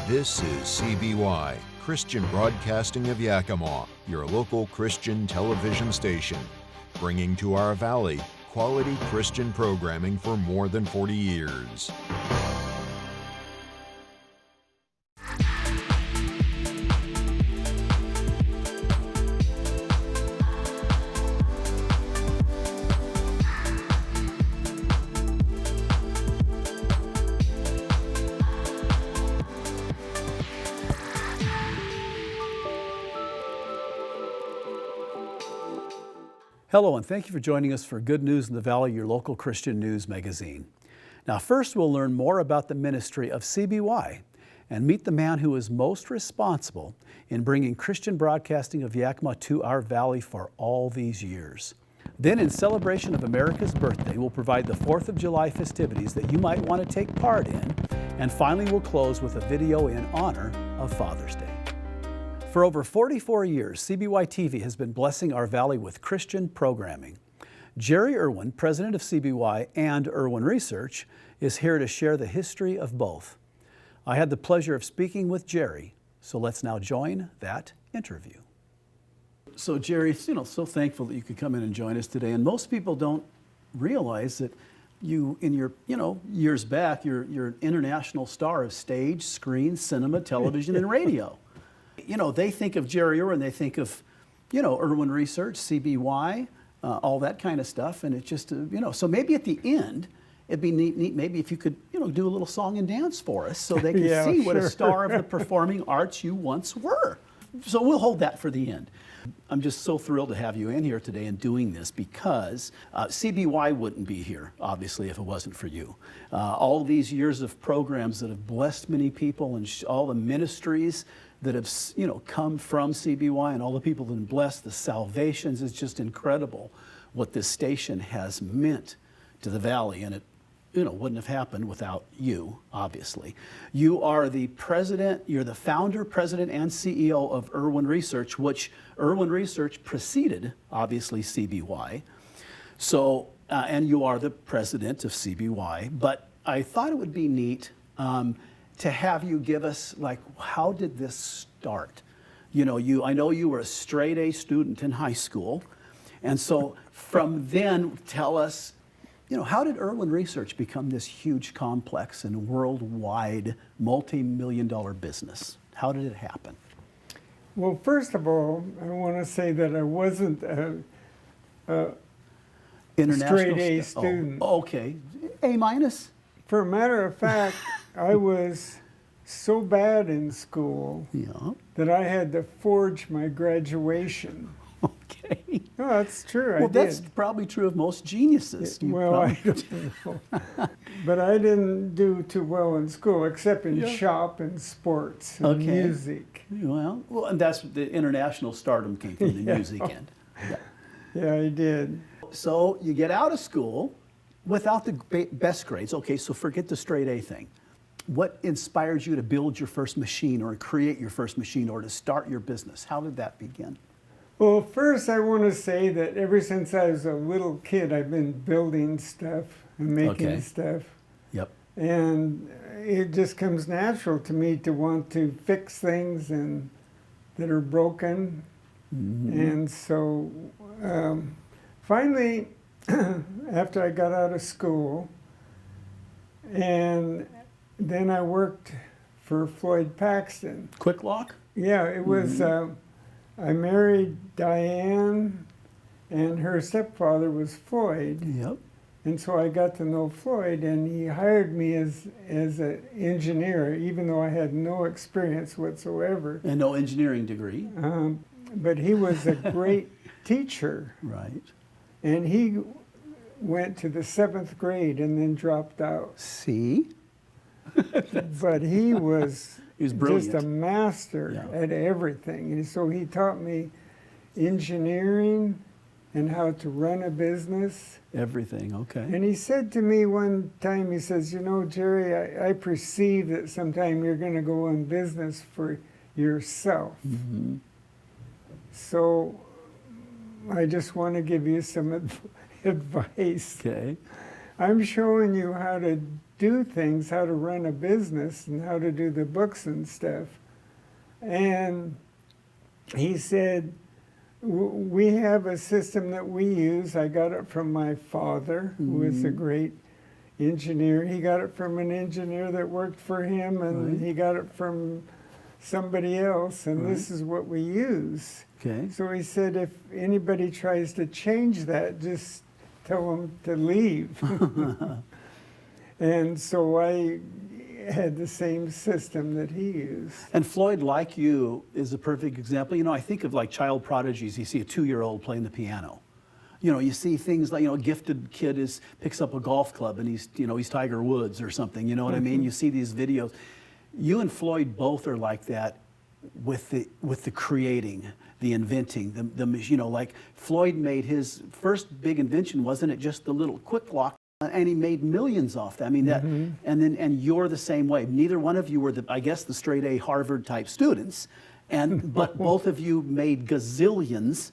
This is CBY, Christian Broadcasting of Yakima, your local Christian television station, bringing to our valley quality Christian programming for more than 40 years. Hello, and thank you for joining us for Good News in the Valley, your local Christian news magazine. Now, first we'll learn more about the ministry of CBY and meet the man who is most responsible in bringing Christian broadcasting of Yakima to our valley for all these years. Then, in celebration of America's birthday, we'll provide the 4th of July festivities that you might want to take part in. And finally, we'll close with a video in honor of Father's Day. For over 44 years, CBY TV has been blessing our valley with Christian programming. Jerry Irwin, president of CBY and Irwin Research, is here to share the history of both. I had the pleasure of speaking with Jerry, so let's now join that interview. So Jerry, so thankful that you could come in and join us today. And most people don't realize that you, in your, years back, you're an international star of stage, screen, cinema, television, and radio. They think of Jerry Irwin, they think of, Irwin Research, CBY, all that kind of stuff. And it's just, so maybe at the end, it'd be neat maybe if you could, do a little song and dance for us so they can see what a star of the performing arts you once were. So we'll hold that for the end. I'm just so thrilled to have you in here today and doing this because CBY wouldn't be here, obviously, if it wasn't for you. All these years of programs that have blessed many people and all the ministries that have, come from CBY and all the people that have blessed the salvations. It's just incredible what this station has meant to the valley, and it, wouldn't have happened without you, obviously. You are the president, you're the founder, president, and CEO of Irwin Research, which Irwin Research preceded, obviously, CBY. So, and you are the president of CBY, but I thought it would be neat to have you give us, how did this start? I know you were a straight A student in high school, and so from then, tell us, how did Irwin Research become this huge, complex, and worldwide, multi-million-dollar business? How did it happen? Well, first of all, I want to say that I wasn't a straight A student. Oh, okay. A minus? For a matter of fact, I was so bad in school that I had to forge my graduation. Okay. No, that's true. Well, that's probably true of most geniuses. I don't know. But I didn't do too well in school, except in shop and sports and music. Well, and that's the international stardom came from the music end. Yeah, I did. So you get out of school without the best grades. Okay, so forget the straight A thing. What inspired you to build your first machine or create your first machine or to start your business? How did that begin? Well, first I want to say that ever since I was a little kid, I've been building stuff and making stuff. Yep. And it just comes natural to me to want to fix things that are broken. Mm-hmm. And so finally, after I got out of school, and then I worked for Floyd Paxton. Quick Lock? Yeah, it was, I married Diane, and her stepfather was Floyd. Yep. And so I got to know Floyd, and he hired me as an engineer, even though I had no experience whatsoever. And no engineering degree. But he was a great teacher. Right. And he went to the 7th grade and then dropped out. See? But he was brilliant. Just a master at everything. And so he taught me engineering and how to run a business. Everything, okay. And he said to me one time, he says, Jerry, I perceive that sometime you're going to go in business for yourself. Mm-hmm. So I just want to give you some advice. Okay. I'm showing you how to do things, how to run a business and how to do the books and stuff. And he said, we have a system that we use. I got it from my father, who was a great engineer. He got it from an engineer that worked for him, and he got it from somebody else, and this is what we use. Okay. So he said, if anybody tries to change that, just tell them to leave. And so I had the same system that he used. And Floyd, like you, is a perfect example. You know, I think of like child prodigies. You see a 2-year-old playing the piano. You know, you see things like, you know, a gifted kid picks up a golf club and he's Tiger Woods or something. You know what I mean? You see these videos. You and Floyd both are like that with the creating, the inventing, the you know, like Floyd made his first big invention, wasn't it just the little quick lock? And he made millions off that. I mean, that, and you're the same way. Neither one of you were I guess the straight A Harvard type students, but both of you made gazillions,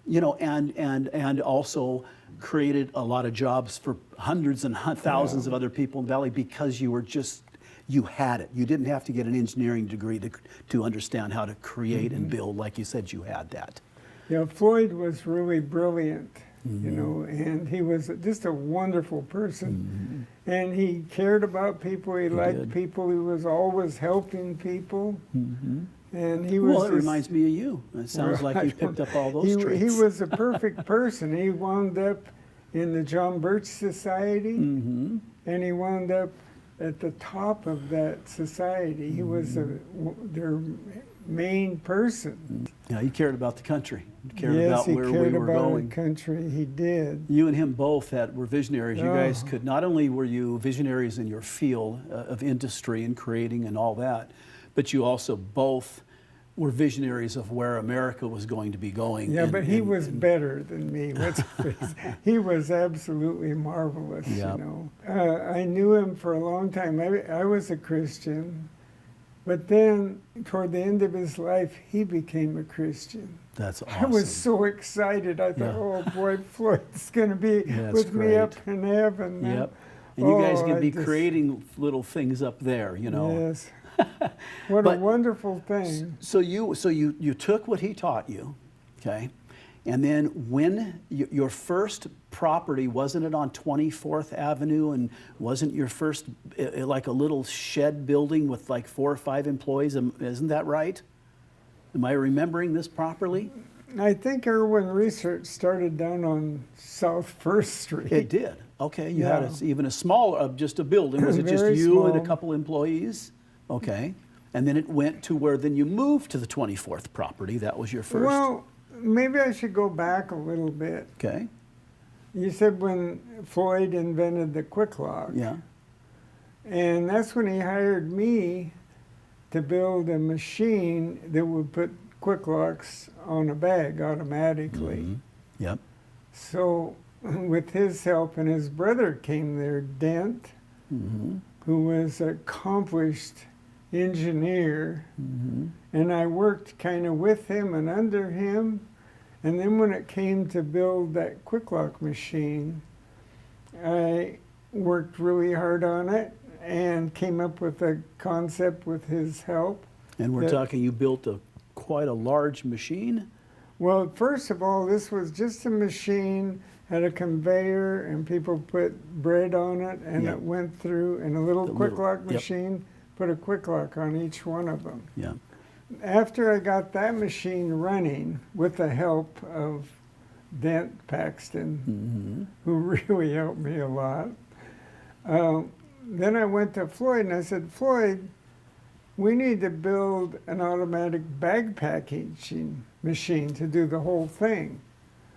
you know, and also created a lot of jobs for hundreds and thousands of other people in the Valley because you had it. You didn't have to get an engineering degree to understand how to create and build. Like you said, you had that. Yeah, Floyd was really brilliant. You know, and he was just a wonderful person. And he cared about people, he liked people, he was always helping people. And he was... Well, it reminds me of you. It sounds like you picked up all those traits. He was a perfect person. He wound up in the John Birch Society, and he wound up at the top of that society. He was their main person. Yeah, he cared about the country. He cared yes, about he where cared we were about going. The country. He did. You and him both were visionaries. You guys could, not only were you visionaries in your field of industry and creating and all that, but you also both were visionaries of where America was going to be going. Yeah, but he was better than me. He was absolutely marvelous, you know. I knew him for a long time. I was a Christian, but then toward the end of his life, he became a Christian. That's awesome. I was so excited. I thought, oh boy, Floyd's going to be with me up in heaven. Yep. And you guys can be creating little things up there, you know. Yes. What a wonderful thing. So you took what he taught you, okay? And then when your first property, wasn't it on 24th Avenue, and wasn't your first like a little shed building with like 4 or 5 employees? Isn't that right? Am I remembering this properly? I think Irwin Research started down on South 1st Street. It did. Okay, you had even a small, just a building. Was it just you small. and a couple employees? Okay. And then it went to where then you moved to the 24th property. That was your first. Well, maybe I should go back a little bit. Okay. You said when Floyd invented the quick lock. Yeah. And that's when he hired me to build a machine that would put quick locks on a bag automatically. Yep. So with his help, and his brother came there, Dent, who was an accomplished engineer, and I worked kind of with him and under him. And then when it came to build that quick lock machine, I worked really hard on it and came up with a concept with his help. And we're talking, you built quite a large machine? Well, first of all, this was just a machine, had a conveyor, and people put bread on it, and it went through, and a little quick lock machine put a quick lock on each one of them. Yeah. After I got that machine running with the help of Dent Paxton, who really helped me a lot, then I went to Floyd and I said, Floyd, we need to build an automatic bag packaging machine to do the whole thing.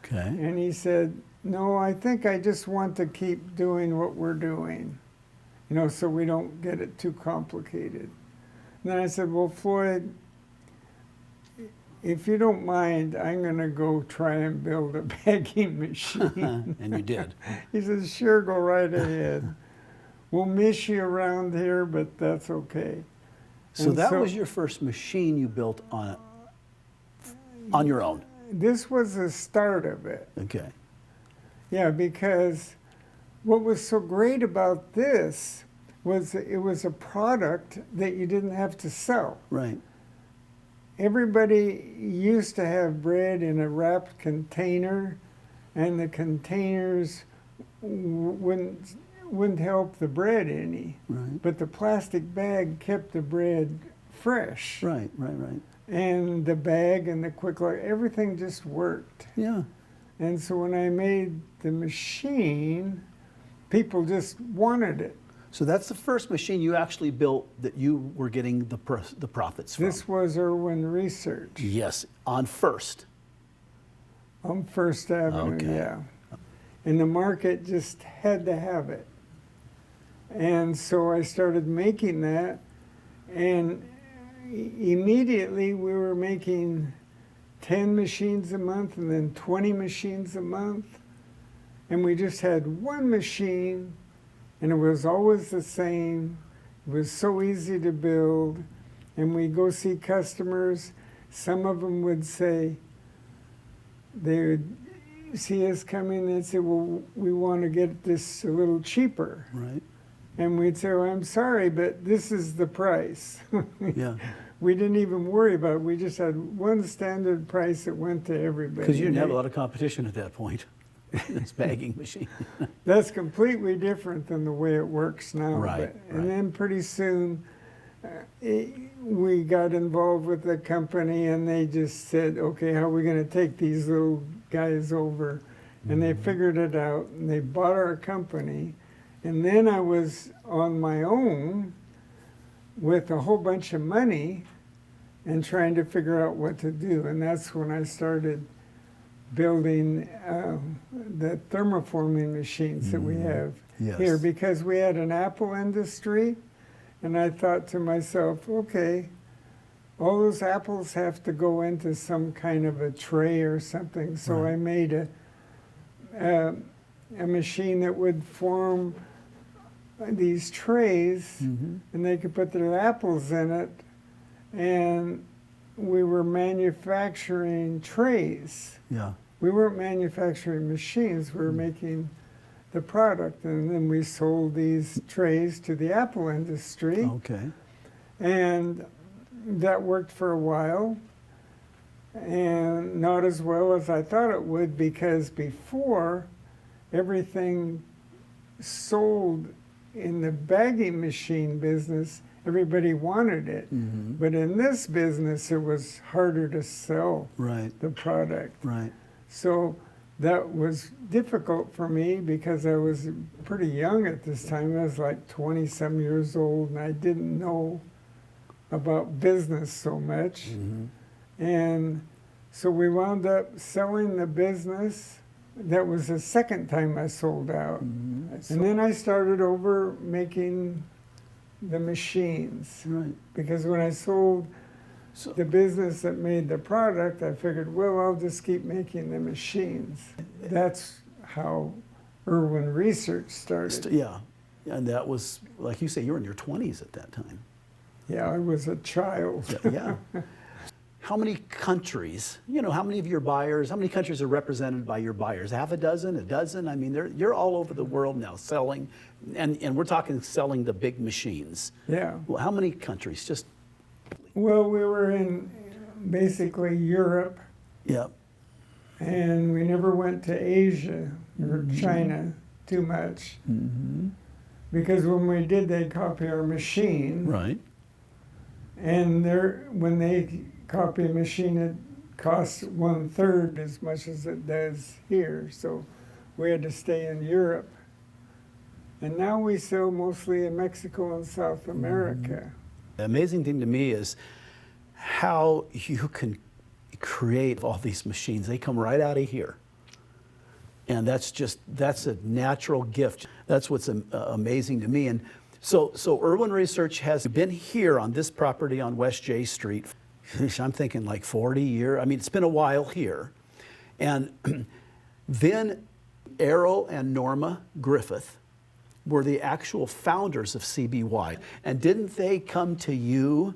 Okay. And he said, no, I think I just want to keep doing what we're doing, you know, so we don't get it too complicated. And then I said, well, Floyd, if you don't mind, I'm going to go try and build a bagging machine. And you did. He says, sure, go right ahead. We'll miss you around here, but that's okay. So that was your first machine you built on your own? This was the start of it. Okay. Yeah, because what was so great about this was it was a product that you didn't have to sell. Right. Everybody used to have bread in a wrapped container, and the containers wouldn't help the bread any. Right. But the plastic bag kept the bread fresh. Right. And the bag and the quick lug, everything just worked. Yeah. And so when I made the machine, people just wanted it. So that's the first machine you actually built that you were getting the profits from. This was Irwin Research Yes, on First. on First Avenue, Okay. yeah. And the market just had to have it. And so I started making that, and immediately we were making 10 machines a month and then 20 machines a month. And we just had one machine, and it was always the same. It was so easy to build. And we go see customers. Some of them would say, they would see us coming and say, well, we want to get this a little cheaper. Right. And we'd say, well, I'm sorry, but this is the price. Yeah. We didn't even worry about it. We just had one standard price that went to everybody. Because you didn't have a lot of competition at that point. This bagging machine. That's completely different than the way it works now. Right, And then pretty soon we got involved with the company, and they just said, okay, how are we going to take these little guys over? And they figured it out, and they bought our company. And then I was on my own with a whole bunch of money and trying to figure out what to do. And that's when I started building the thermoforming machines that we have Yes. here, because we had an apple industry. And I thought to myself, okay, all those apples have to go into some kind of a tray or something. So Right. I made a machine that would form these trays, Mhm. and they could put their apples in it. And we were manufacturing trays. Yeah. We weren't manufacturing machines, we were making the product. And then we sold these trays to the apple industry. Okay. And that worked for a while, and not as well as I thought it would, because before, everything sold in the bagging machine business, everybody wanted it. Mhm. But in this business, it was harder to sell Right. the product. Right. So that was difficult for me, because I was pretty young at this time. I was like 20-some years old, and I didn't know about business so much. Mhm. And so we wound up selling the business. That was the second time I sold out. Mhm. And then I started over making the machines. Right. Because when I sold So, the business that made the product, I figured, well, I'll just keep making the machines. That's how Irwin Research started. yeah. And that was, like you say, you were in your 20s at that time. Yeah, I was a child. Yeah. How many countries, how many of your buyers, how many countries are represented by your buyers? Half a dozen, a dozen? I mean, you're all over the world now selling, and we're talking selling the big machines. Yeah. Well, how many countries? Just, Well, we were in basically Europe, yeah. and we never went to Asia or China too much. Mm-hmm. Because when we did, they'd copy our machine. Right. And when they copy a machine, it costs 1/3 as much as it does here. So we had to stay in Europe. And now we sell mostly in Mexico and South America. The amazing thing to me is how you can create all these machines. They come right out of here. And that's a natural gift. That's what's amazing to me. And so Irwin Research has been here on this property on West J Street. I'm thinking like 40 years. I mean, it's been a while here. And then Errol and Norma Griffith were the actual founders of CBY. And didn't they come to you,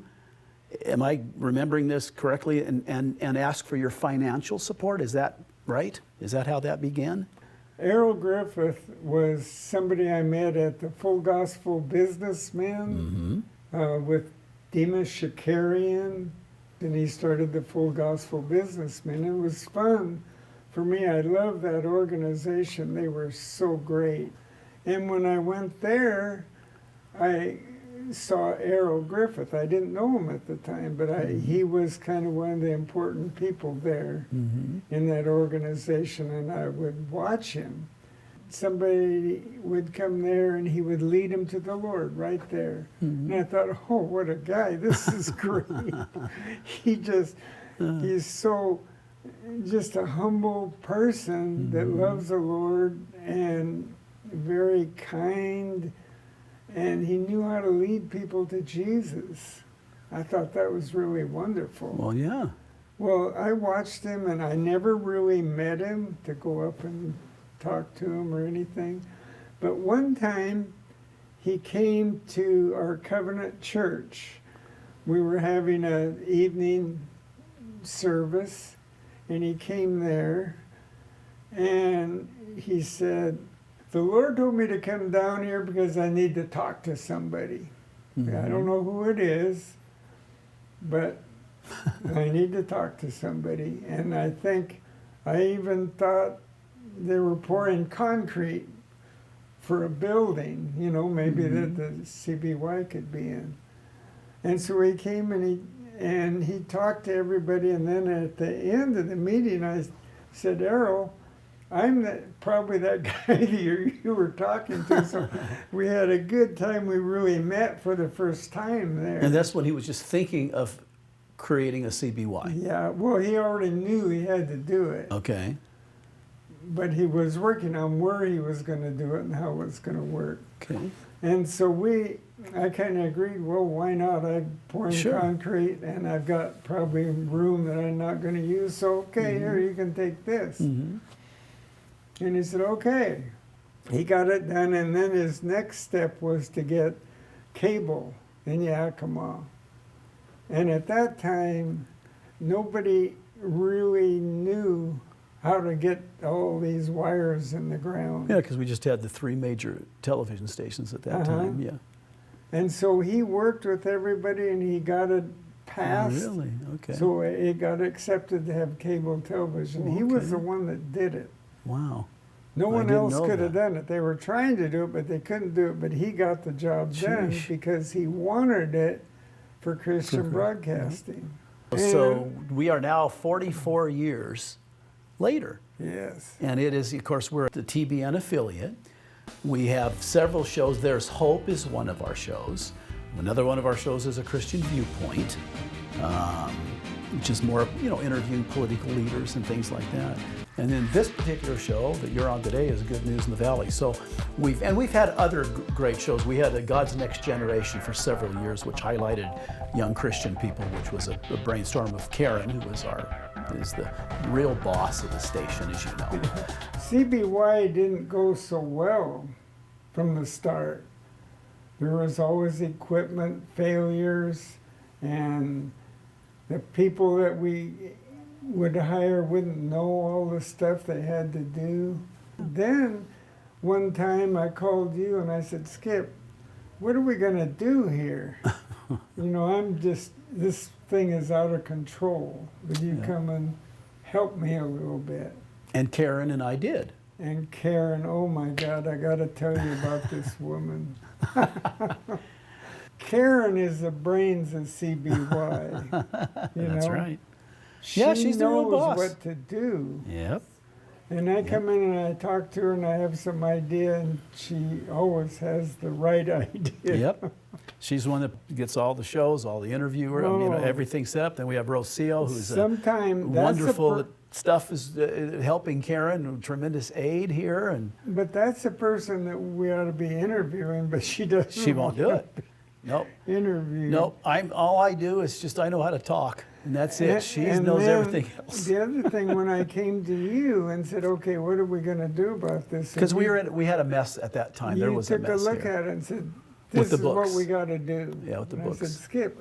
am I remembering this correctly, and ask for your financial support? Is that right? Is that how that began? Errol Griffith was somebody I met at the Full Gospel Businessmen with Demas Shakarian, and he started the Full Gospel Businessmen. It was fun for me. I loved that organization. They were so great. And when I went there, I saw Errol Griffith. I didn't know him at the time, but he was kind of one of the important people there in that organization, and I would watch him. Somebody would come there and he would lead him to the Lord right there. And I thought, oh, what a guy, this is great. He's so just a humble person that loves the Lord and very kind, and he knew how to lead people to Jesus. I thought that was really wonderful. Well, yeah. Well, I watched him, and I never really met him to go up and talk to him or anything. But one time, he came to our Covenant Church. We were having an evening service, and he came there, and he said, "The Lord told me to come down here because I need to talk to somebody. I don't know who it is, but I need to talk to somebody." And I think I even thought they were pouring concrete for a building, you know, maybe that the CBY could be in. And so he came and he talked to everybody, and then at the end of the meeting I said, "Errol, I'm probably that guy that you were talking to." So we had a good time. We really met for the first time there. And that's when he was just thinking of creating a CBY. Yeah, well, he already knew he had to do it. Okay. But he was working on where he was going to do it and how it was going to work. Okay. And so I kind of agreed, well, why not? I'm pouring concrete, and I've got probably room that I'm not going to use, so okay, here, you can take this. And he said, okay. He got it done, and then his next step was to get cable in Yakima. And at that time, nobody really knew how to get all these wires in the ground. Yeah, because we just had the 3 major television stations at that time, yeah. And so he worked with everybody, and he got it passed. Oh, really? Okay. So it got accepted to have cable television. Oh, He was okay. the one that did it. Wow. No I one didn't else know could have that. done it. They were trying to do it, but they couldn't do it. But he got the job done Sheesh. because he wanted it for Christian broadcasting. So we are now 44 years later. Yes. And it is, of course, we're the TBN affiliate. We have several shows. There's Hope is one of our shows. Another one of our shows is A Christian Viewpoint, which is more, interviewing political leaders and things like that. And then this particular show that you're on today is Good News in the Valley. So we've had other great shows. We had God's Next Generation for several years, which highlighted young Christian people, which was a brainstorm of Karen, who is the real boss of the station, as you know. CBY didn't go so well from the start. There was always equipment failures, and the people that we would hire wouldn't know all the stuff they had to do. Then one time I called you and I said, "Skip, what are we going to do here? This thing is out of control. Would you come and help me a little bit?" And Karen and I did. And Karen, oh my God, I got to tell you about this woman. Karen is the brains of CBY. That's right. She Yeah, she's the real knows boss. what to do. Yep. And I come in and I talk to her and I have some idea, and she always has the right idea. Yep. She's the one that gets all the shows, all the interviewer, everything set up. Then we have Rocio, who's Sometimes wonderful. Stuff is helping Karen, tremendous aid here, and but that's the person that we ought to be interviewing, but she doesn't. she won't do it. Nope. Interview. Nope. All I do is I know how to talk, and that's it. She knows then everything else. The other thing, when I came to you and said, "Okay, what are we going to do about this?" Because we had a mess at that time. There was a took mess a look here. at it and said, With "This the is what books. we got to do." Yeah, with the and books. I said, "Skip,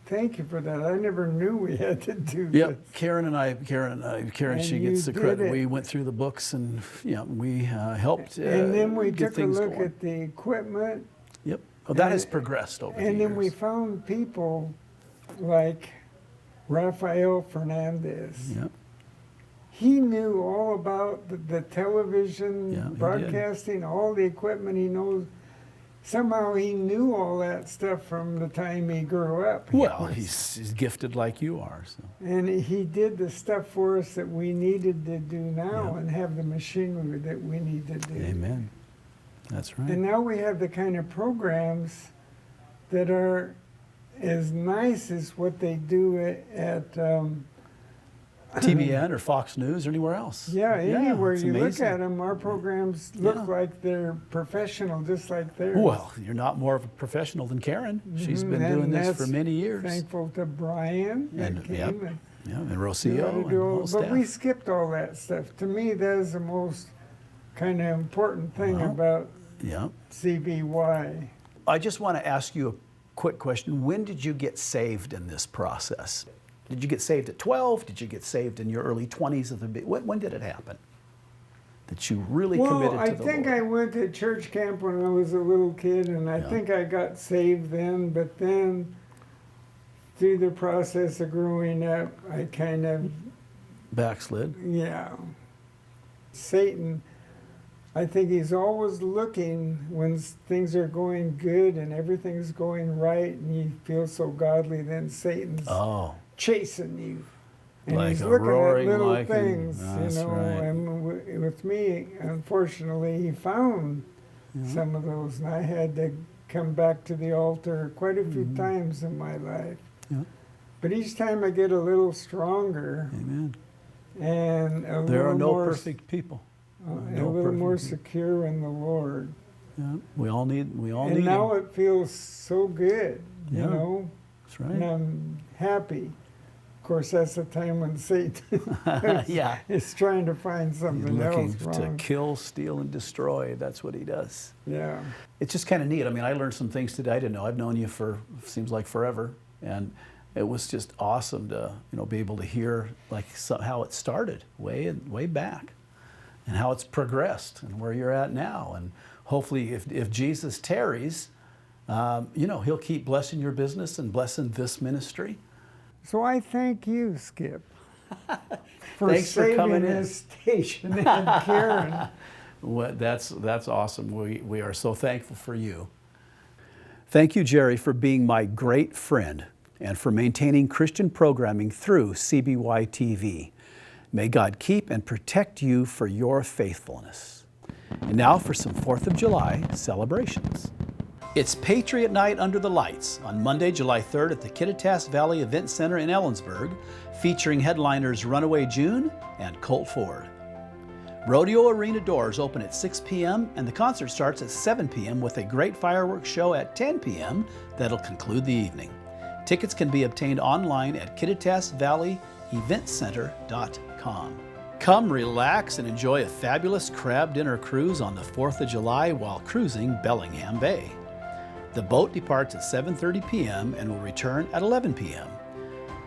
thank you for that. I never knew we had to do Yep, this. Karen, she And gets you the credit. did it. We went through the books and we helped And then we get took a things look going. at the equipment. Yep, well, that and- has progressed over the And years. then we found people like Rafael Fernandez. Yep, He knew all about the television, Yeah, he did. broadcasting, all the equipment. He knows. Somehow he knew all that stuff from the time he grew up. well, he's gifted like you are. So. And he did the stuff for us that we needed to do now Yeah. and have the machinery that we need to do. Amen. That's right. And now we have the kind of programs that are as nice as what they do at TBN or Fox News or anywhere else. yeah, anywhere it's you look amazing. at them, our programs look Yeah. like they're professional, just like theirs. Well, you're not more of a professional than Karen. She's been Mhm, doing and this for that's many years. Thankful to Brian that And, came yep. and Yeah, and knew Rocio how to and do the all- whole But staff. we skipped all that stuff. To me, that is the most kind of important thing Well, about Yeah. CBY. I just want to ask you a quick question. When did you get saved in this process? Did you get saved at 12? Did you get saved in your early 20s? When did it happen? That you really committed Well, to I the think Lord? I went to church camp when I was a little kid, and I Yeah. think I got saved then. But then, through the process of growing up, I kind of, Backslid. yeah. Satan, I think he's always looking when things are going good and everything's going right, and you feel so godly. Then Satan's Oh, chasing you. And Like he's a looking at roaring little lion. things, That's you know. right. And with me, unfortunately, he found some of those, and I had to come back to the altar quite a few times in my life. Yeah. But each time I get a little stronger amen. and There a little are no more, perfect people. and no a little more perfect people. secure in the Lord. Yeah. We all need And now Him. it feels so good, Yeah. you know, That's and right. I'm happy. Of course, that's the time when Satan Yeah. is trying to find He's something looking else to wrong. kill, steal, and destroy. That's what he does. Yeah. It's just kind of neat. I mean, I learned some things today I didn't know. I've known you for seems like forever, and it was just awesome to be able to hear like how it started way back, and how it's progressed and where you're at now. And hopefully, if Jesus tarries, He'll keep blessing your business and blessing this ministry. So I thank you, Skip, for Thanks for saving coming in. this station and Karen. That's awesome. We are so thankful for you. Thank you, Jerry, for being my great friend and for maintaining Christian programming through CBY TV. May God keep and protect you for your faithfulness. And now for some 4th of July celebrations. It's Patriot Night Under the Lights on Monday, July 3rd at the Kittitas Valley Event Center in Ellensburg, featuring headliners Runaway June and Colt Ford. Rodeo Arena doors open at 6 p.m. and the concert starts at 7 p.m. with a great fireworks show at 10 p.m. that'll conclude the evening. Tickets can be obtained online at KittitasValleyEventCenter.com. Come relax and enjoy a fabulous crab dinner cruise on the 4th of July while cruising Bellingham Bay. The boat departs at 7:30 p.m. and will return at 11 p.m.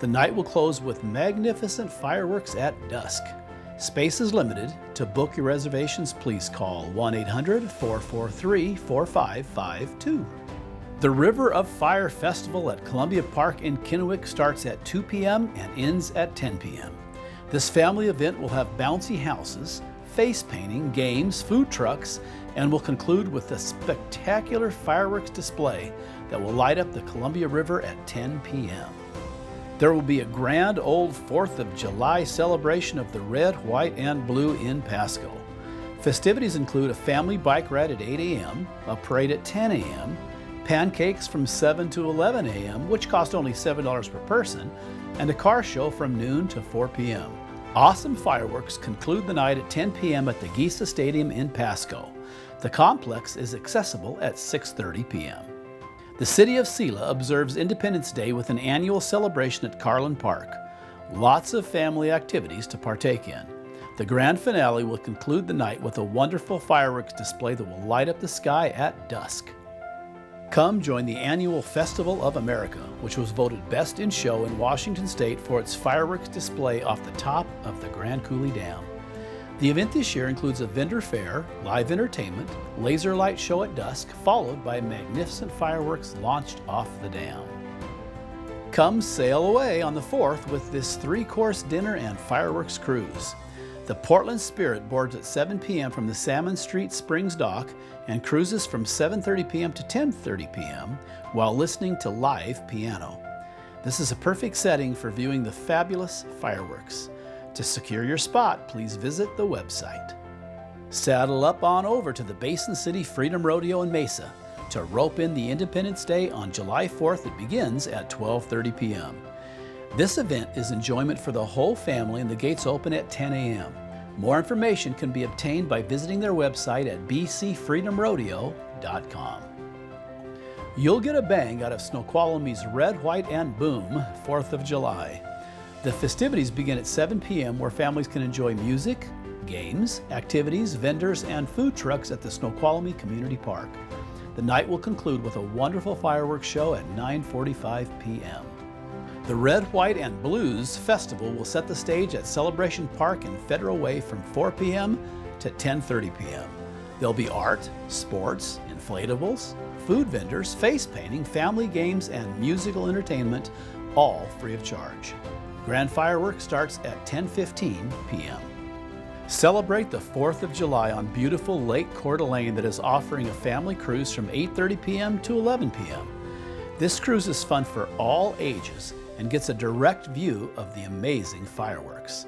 The night will close with magnificent fireworks at dusk. Space is limited. To book your reservations, please call 1-800-443-4552. The River of Fire Festival at Columbia Park in Kennewick starts at 2 p.m. and ends at 10 p.m. This family event will have bouncy houses, face painting, games, food trucks, and will conclude with a spectacular fireworks display that will light up the Columbia River at 10 p.m. There will be a grand old 4th of July celebration of the red, white, and blue in Pasco. Festivities include a family bike ride at 8 a.m., a parade at 10 a.m., pancakes from 7 to 11 a.m., which cost only $7 per person, and a car show from noon to 4 p.m. Awesome fireworks conclude the night at 10 p.m. at the Giesa Stadium in Pasco. The complex is accessible at 6:30 p.m. The City of Selah observes Independence Day with an annual celebration at Carlin Park. Lots of family activities to partake in. The grand finale will conclude the night with a wonderful fireworks display that will light up the sky at dusk. Come join the annual Festival of America, which was voted Best in Show in Washington State for its fireworks display off the top of the Grand Coulee Dam. The event this year includes a vendor fair, live entertainment, laser light show at dusk, followed by magnificent fireworks launched off the dam. Come sail away on the 4th with this 3-course dinner and fireworks cruise. The Portland Spirit boards at 7 p.m. from the Salmon Street Springs dock and cruises from 7:30 p.m. to 10:30 p.m. while listening to live piano. This is a perfect setting for viewing the fabulous fireworks. To secure your spot, please visit the website. Saddle up on over to the Basin City Freedom Rodeo in Mesa to rope in the Independence Day on July 4th. It begins at 12:30 p.m. This event is enjoyment for the whole family and the gates open at 10 a.m. More information can be obtained by visiting their website at bcfreedomrodeo.com. You'll get a bang out of Snoqualmie's Red, White, and Boom 4th of July. The festivities begin at 7 p.m. where families can enjoy music, games, activities, vendors, and food trucks at the Snoqualmie Community Park. The night will conclude with a wonderful fireworks show at 9:45 p.m. The Red, White, and Blues Festival will set the stage at Celebration Park in Federal Way from 4 p.m. to 10:30 p.m. There'll be art, sports, inflatables, food vendors, face painting, family games, and musical entertainment, all free of charge. Grand fireworks starts at 10:15 p.m. Celebrate the 4th of July on beautiful Lake Coeur d'Alene that is offering a family cruise from 8:30 p.m. to 11 p.m. This cruise is fun for all ages and gets a direct view of the amazing fireworks.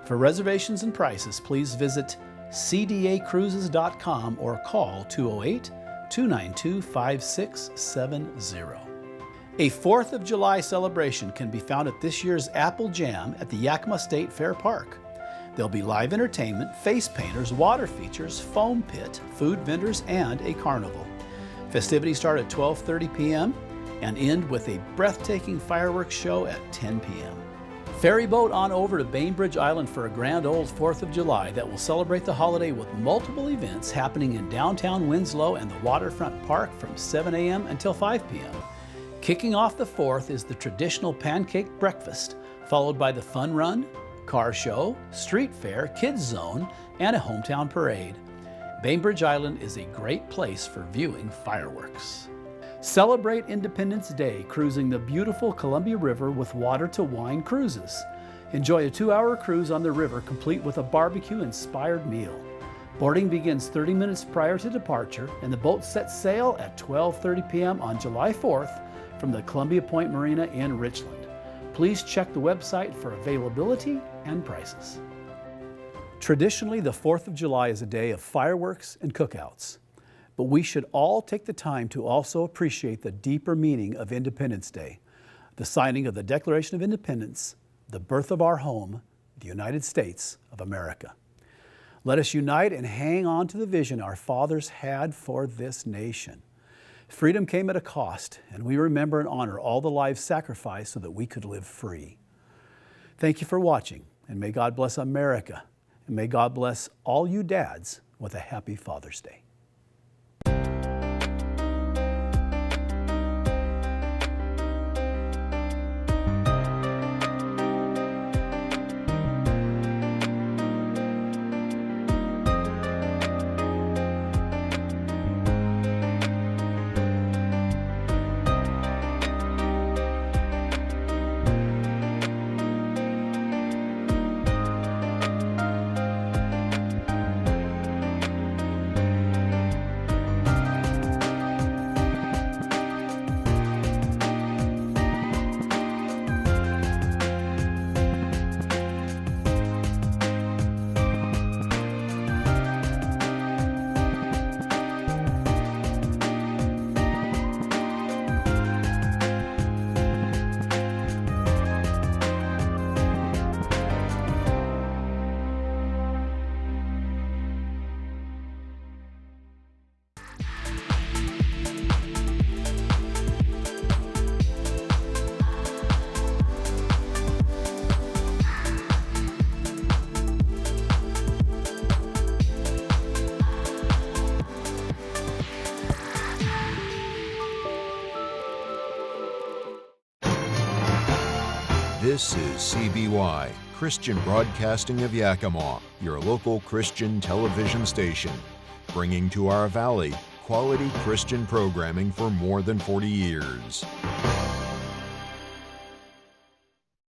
For reservations and prices, please visit cdacruises.com or call 208-292-5670. A 4th of July celebration can be found at this year's Apple Jam at the Yakima State Fair Park. There'll be live entertainment, face painters, water features, foam pit, food vendors, and a carnival. Festivities start at 12:30 p.m. and end with a breathtaking fireworks show at 10 p.m. Ferry boat on over to Bainbridge Island for a grand old 4th of July that will celebrate the holiday with multiple events happening in downtown Winslow and the waterfront park from 7 a.m. until 5 p.m. Kicking off the 4th is the traditional pancake breakfast, followed by the fun run, car show, street fair, kids zone, and a hometown parade. Bainbridge Island is a great place for viewing fireworks. Celebrate Independence Day cruising the beautiful Columbia River with water to wine cruises. Enjoy a 2-hour cruise on the river complete with a barbecue-inspired meal. Boarding begins 30 minutes prior to departure, and the boat sets sail at 12:30 p.m. on July 4th from the Columbia Point Marina in Richland. Please check the website for availability and prices. Traditionally, the 4th of July is a day of fireworks and cookouts. But we should all take the time to also appreciate the deeper meaning of Independence Day, the signing of the Declaration of Independence, the birth of our home, the United States of America. Let us unite and hang on to the vision our fathers had for this nation. Freedom came at a cost, and we remember and honor all the lives sacrificed so that we could live free. Thank you for watching, and may God bless America, and may God bless all you dads with a happy Father's Day. This is CBY, Christian Broadcasting of Yakima, your local Christian television station, bringing to our valley quality Christian programming for more than 40 years.